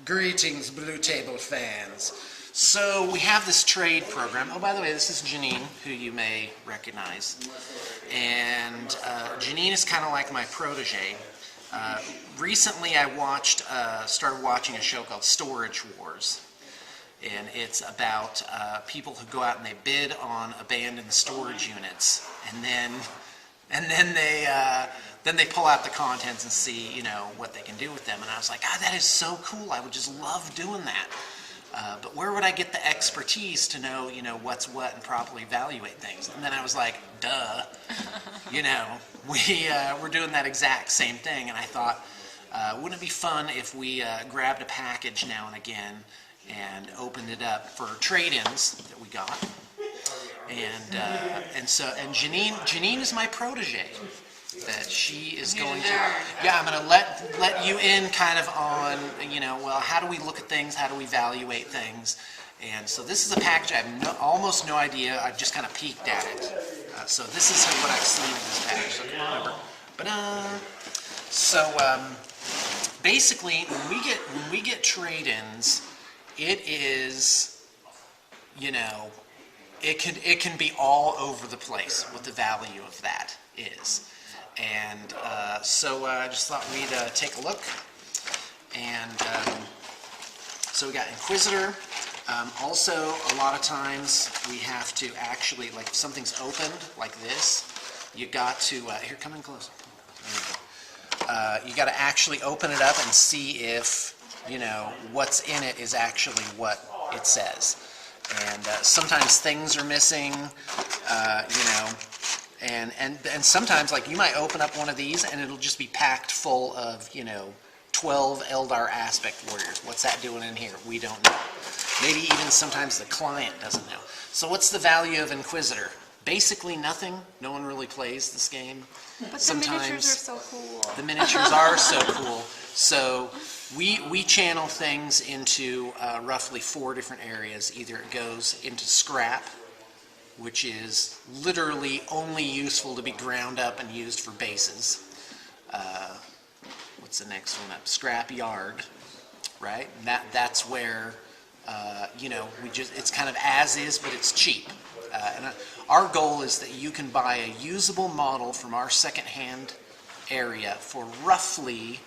Greetings, Blue Table fans. So we have this trade program. Oh, by the way, this is Janine, who you may recognize. And Janine is kind of like my protege. Recently I started watching a show called Storage Wars. And it's about people who go out and they bid on abandoned storage units. And then they pull out the contents and see, what they can do with them. And I was like, that is so cool. I would just love doing that. But where would I get the expertise to know, what's what and properly evaluate things? And then I was like, duh. We're doing that exact same thing. And I thought, wouldn't it be fun if we grabbed a package now and again and opened it up for trade-ins that we got? And Janine is my protege. That she is going to, I'm going to let you in kind of on, well, how do we look at things, how do we evaluate things, and so this is a package I have almost no idea. I've just kind of peeked at it. So this is what I've seen in this package. So come on over. Basically, when we get trade-ins, it is, it can be all over the place what the value of that is. And so I just thought we'd take a look. And so we got Inquisitor. Also, a lot of times we have to actually, like if something's opened like this, you got to, here, come in close. You got to actually open it up and see if, what's in it is actually what it says. And sometimes things are missing, And sometimes, like, you might open up one of these and it'll just be packed full of, 12 Eldar Aspect Warriors. What's that doing in here? We don't know. Maybe even sometimes the client doesn't know. So what's the value of Inquisitor? Basically nothing. No one really plays this game. But sometimes, the miniatures are so cool. The miniatures are so cool. So we channel things into roughly 4 different areas. Either it goes into scrap, which is literally only useful to be ground up and used for bases. What's the next one up? Scrap yard, right? That's where, it's kind of as is, but it's cheap. Our goal is that you can buy a usable model from our secondhand area for roughly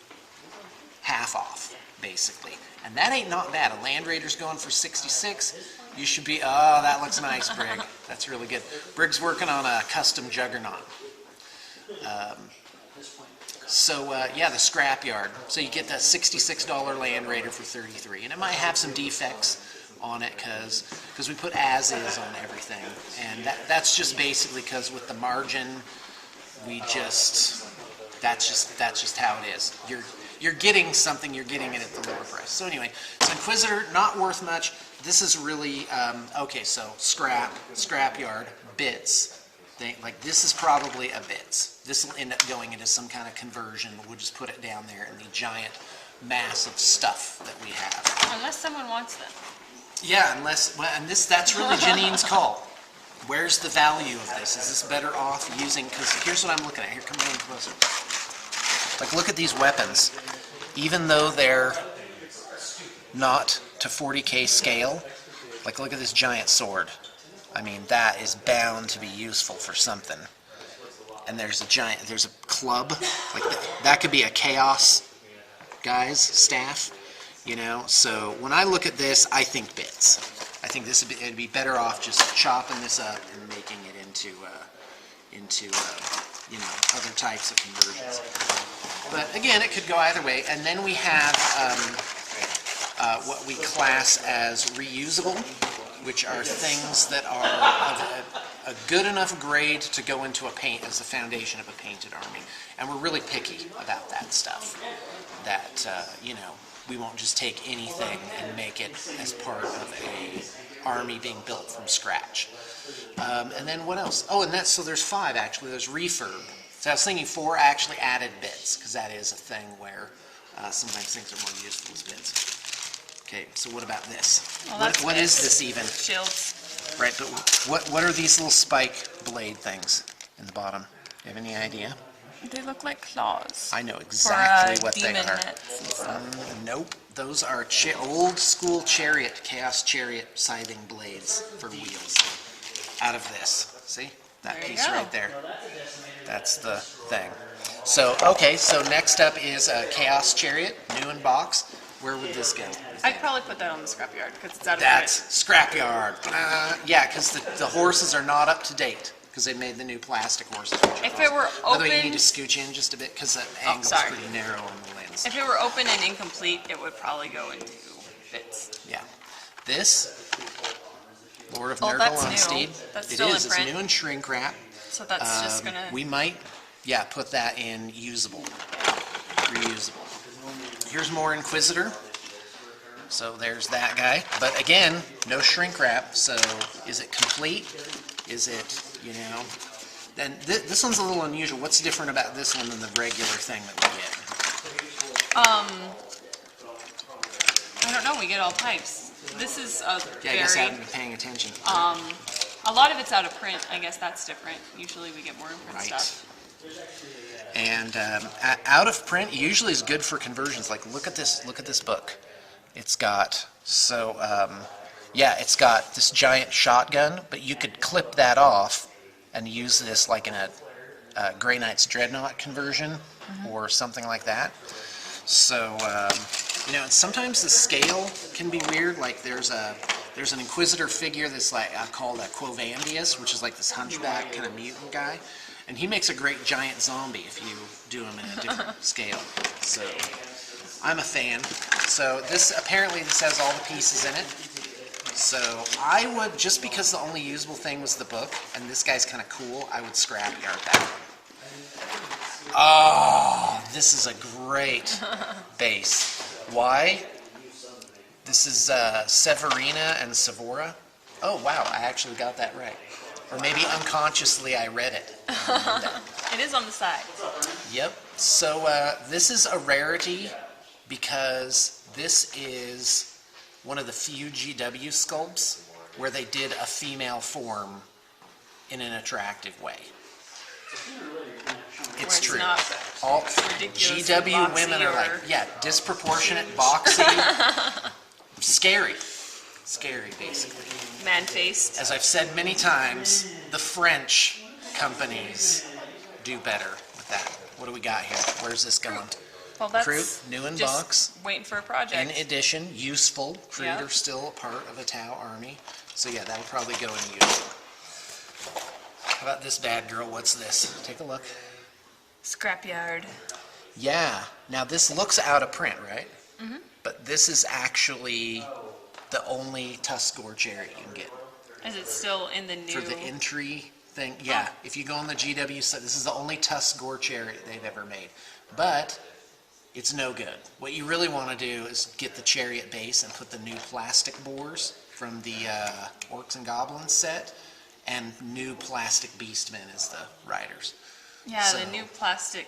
half off, basically. And that ain't not bad. A Land Raider's going for 66. You should be, oh, that looks nice, Brig. That's really good. Brig's working on a custom Juggernaut. The scrapyard. So you get that $66 Land Raider for 33, and it might have some defects on it because we put as is on everything, and that's just basically because with the margin, that's just how it is. You're getting something, you're getting it at the lower price. So anyway, so Inquisitor, not worth much. This is really, so scrapyard, bits. This is probably a bits. This will end up going into some kind of conversion. We'll just put it down there in the giant mass of stuff that we have. Unless someone wants them. Yeah, that's really Janine's call. Where's the value of this? Is this better off using, because here's what I'm looking at. Here, come in closer. Like, look at these weapons. Even though they're not to 40K scale, like, look at this giant sword. I mean, that is bound to be useful for something. And there's a club. Like, that could be a Chaos guy's staff, So when I look at this, I think bits. I think it'd be better off just chopping this up and making it into other types of conversions. But again, it could go either way. And then we have what we class as reusable, which are things that are of a good enough grade to go into a paint as the foundation of a painted army. And we're really picky about that stuff. That, we won't just take anything and make it as part of a army being built from scratch. And then what else? Oh, and so there's 5 actually. There's refurb. So I was thinking 4 actually added bits, because that is a thing where sometimes things are more useful as bits. Okay, so what about this? Well, what is this even? Shields. Right, but what are these little spike blade things in the bottom? Do you have any idea? They look like claws. I know exactly for, what they demon are. nets and stuff. Nope, those are old school chariot, chaos chariot scything blades for wheels. Out of this, see that There you piece go. right there? That's the thing. So okay, so next up is a chaos chariot, new in box. Where would this go? I'd probably put that on the scrapyard because it's out of That's print. scrapyard. Yeah, because the horses are not up to date because they made the new plastic horses. If it were By the way, you need open, to scooch in just a bit because the angle's sorry. pretty narrow on the lens. if it were open and incomplete, it would probably go into bits. Yeah. This, Lord of Oh, Nurgle that's on new. Steed. That's It still in is. It's print. new in shrink wrap. So that's just gonna. We might, yeah, put that in usable, reusable. Here's more Inquisitor. So there's that guy. But again, no shrink wrap. So is it complete? Is it, you know? Then this one's a little unusual. What's different about this one than the regular thing that we get? I don't know. We get all types. This is a Yeah, I guess I very. haven't been paying attention. A lot of it's out of print. I guess that's different. Usually we get more in print Right. stuff. And out of print usually is good for conversions. Like look at this book. It's got it's got this giant shotgun, but you could clip that off and use this like in a Grey Knight's Dreadnought conversion or something like that. So and sometimes the scale can be weird. Like there's an Inquisitor figure that's like called a Quovandius, which is like this hunchback kind of mutant guy. And he makes a great giant zombie if you do him in a different scale. So I'm a fan. So this has all the pieces in it. So I would, just because the only usable thing was the book, and this guy's kind of cool, I would scrapyard that one. Oh, this is a great base. Why? This is Severina and Savora. Oh wow, I actually got that right. Or maybe unconsciously I read it. It is on the side. Yep. So this is a rarity because this is one of the few GW sculpts where they did a female form in an attractive way. It's true. Not All ridiculous GW and women are like, boxy yeah, disproportionate, boxy, scary. Scary, basically. man-faced. As I've said many times, the French companies do better with that. What do we got here? Where's this going? Well, that's Crew, new in just box. waiting for a project. In addition, useful. Crew Yeah. are still a part of a Tau army. So yeah, that'll probably go in useful. How about this bad girl? What's this? Take a look. Scrapyard. Yeah. Now this looks out of print, right? Mm-hmm. But this is actually the only Tuskgore chariot you can get. Is it still in the new? For the entry thing, yeah. If you go on the GW site, this is the only Tuskgore chariot they've ever made. But it's no good. What you really want to do is get the chariot base and put the new plastic bores from the Orcs and Goblins set, and new plastic Beastmen as the riders. Yeah, So- the new plastic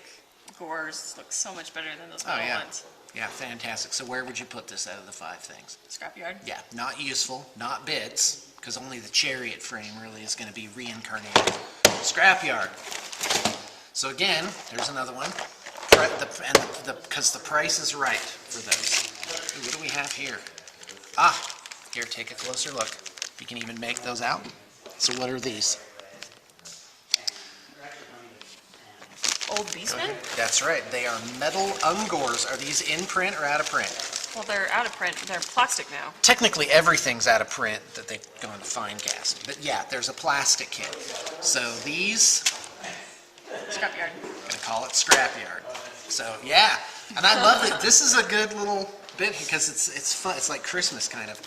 gores look so much better than those Oh metal yeah. ones. Yeah, fantastic. So where would you put this out of the 5 things? Scrapyard. Yeah, not useful, not bits, because only the chariot frame really is going to be reincarnated. Scrapyard. So again, there's another one. Because the price is right for those. Ooh, what do we have here? Here, take a closer look. You can even make those out. So what are these? Old Beastmen? That's right. They are metal Ungors. Are these in print or out of print? Well, they're out of print. They're plastic now. Technically, everything's out of print that they've gone to fine cast. But yeah, there's a plastic kit. So these, Scrapyard. I'm gonna call it Scrapyard. So yeah, and I love it. This is a good little bit because it's fun. It's like Christmas kind of.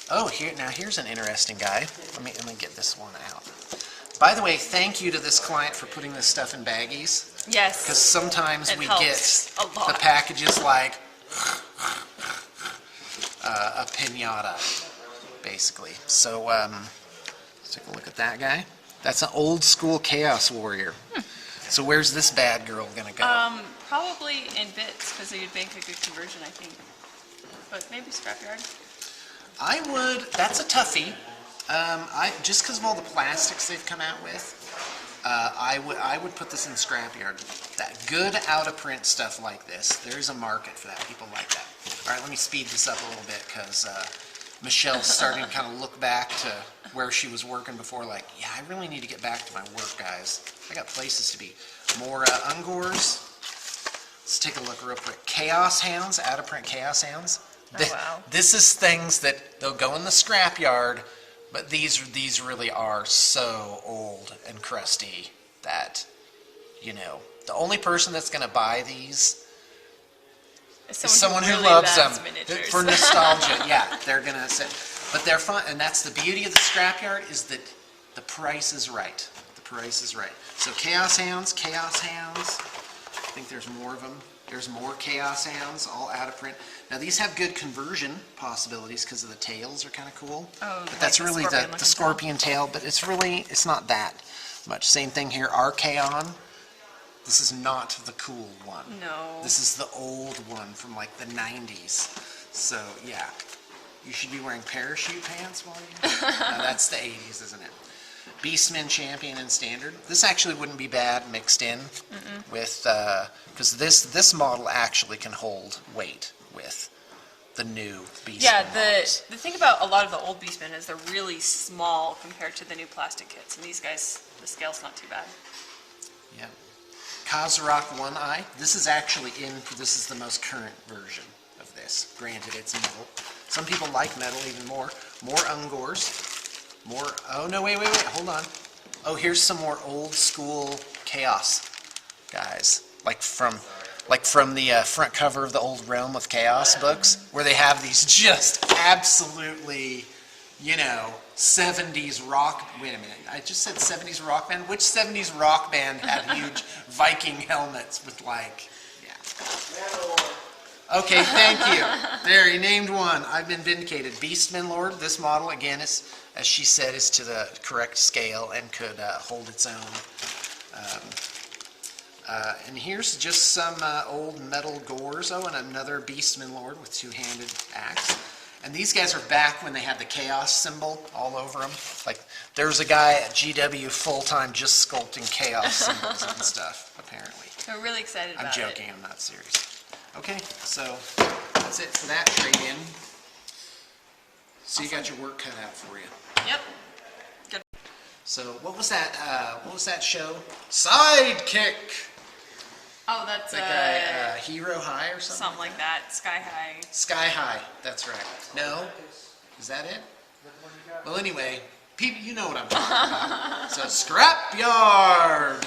Oh, here's an interesting guy. Let me get this one out. By the way, thank you to this client for putting this stuff in baggies. Yes. Because sometimes It we helps get a lot. the packages like a pinata, basically. So let's take a look at that guy. That's an old school Chaos Warrior. So where's this bad girl gonna go? Probably in bits because you'd make a good conversion, I think. But maybe scrapyard. I would. That's a toughie. Just because of all the plastics they've come out with, I would put this in scrapyard. That good out of print stuff like this, there's a market for that. People like that. All right, let me speed this up a little bit because Michelle's starting to kind of look back to where she was working before. Like, yeah, I really need to get back to my work, guys. I got places to be. More Ungors. Let's take a look real quick. Chaos Hounds, out of print Chaos Hounds. Oh, wow. This is things that they'll go in the scrapyard. But these really are so old and crusty that, you know, the only person that's going to buy these is someone who really loves them miniatures. for nostalgia. Yeah, they're going to say, but they're fun, and that's the beauty of the scrapyard is that the price is right. The price is right. So Chaos Hounds. I think there's more of them. There's more Chaos Hounds, all out of print. Now these have good conversion possibilities because of the tails are kind of cool. Oh, but that's really the scorpion tail, but it's not that much. Same thing here, Archaon. This is not the cool one. No. This is the old one from like the 90s. So yeah, you should be wearing parachute pants while you... No, that's the 80s, isn't it? Beastmen Champion and Standard. This actually wouldn't be bad mixed in with, because this model actually can hold weight with the new Beastmen. Yeah, models. the thing about a lot of the old Beastmen is they're really small compared to the new plastic kits, and these guys, the scale's not too bad. Yeah. Kazarok One Eye. This is actually this is the most current version of this. Granted, it's metal. Some people like metal even more. More Ungors. More, oh no, wait, hold on. Oh, here's some more old school Chaos guys. Like from the front cover of the old Realm of Chaos books, where they have these just absolutely, you know, 70s rock, wait a minute, I just said 70s rock band? Which 70s rock band had huge Viking helmets with like, yeah. Okay, thank you. There, you named one. I've been vindicated. Beastman Lord, this model again is, as she said, is to the correct scale and could hold its own. And here's just some old metal gores. Oh, and another Beastman Lord with two-handed axe. And these guys are back when they had the Chaos symbol all over them. Like, there's a guy at GW full-time just sculpting Chaos symbols and stuff, apparently. We're really excited about it. I'm joking, I'm not serious. Okay, so that's it for that trade-in. So you got your work cut out for you. Yep. Good. So what was that show? Sidekick! Oh, that's that guy, Hero High or something? something like that. Sky High. Sky High, that's right. No? Is that it? Well, anyway, people, you know what I'm talking about. So, Scrapyard!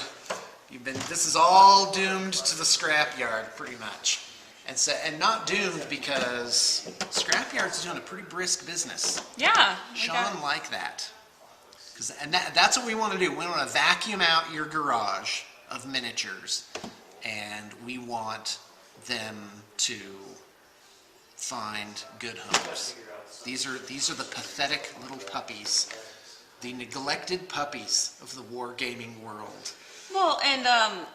This is all doomed to the scrapyard, pretty much. And not doomed because Scrapyard's doing a pretty brisk business. Yeah. Sean like that. That's what we want to do. We want to vacuum out your garage of miniatures, and we want them to find good homes. These are the pathetic little puppies, the neglected puppies of the wargaming world. Well, and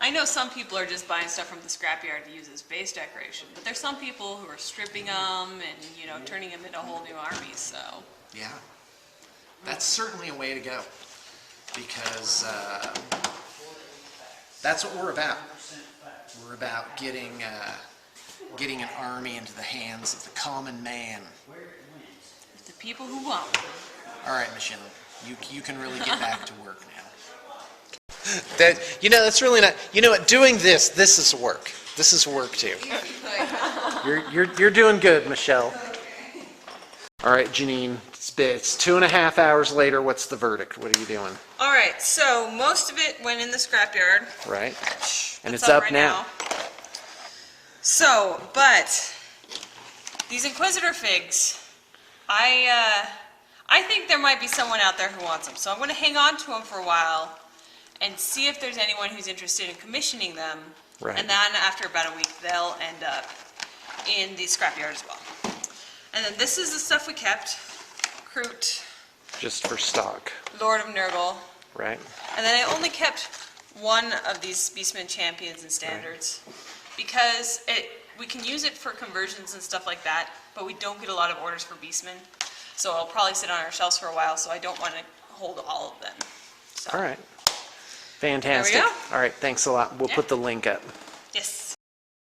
I know some people are just buying stuff from the scrapyard to use as base decoration, but there's some people who are stripping them and, you know, turning them into whole new armies, so. Yeah, that's certainly a way to go, because that's what we're about. We're about getting an army into the hands of the common man. The people who want. All right, Michelle, you can really get back to work now. That's really not. You know what? Doing this is work. This is work too. You're doing good, Michelle. All right, Janine. It's 2.5 hours later. What's the verdict? What are you doing? All right. So most of it went in the scrapyard. Right. And it's up right now. So, but these Inquisitor figs, I think there might be someone out there who wants them. So I'm going to hang on to them for a while and see if there's anyone who's interested in commissioning them. Right. And then after about a week, they'll end up in the scrapyard as well. And then this is the stuff we kept. Kroot. Just for stock. Lord of Nurgle. Right. And then I only kept one of these Beastmen Champions and Standards. Right. Because we can use it for conversions and stuff like that, but we don't get a lot of orders for Beastmen. So I'll probably sit on our shelves for a while, so I don't want to hold all of them. So. All right. Fantastic. There we All right, thanks a lot. We'll Yeah. put the link up. Yes.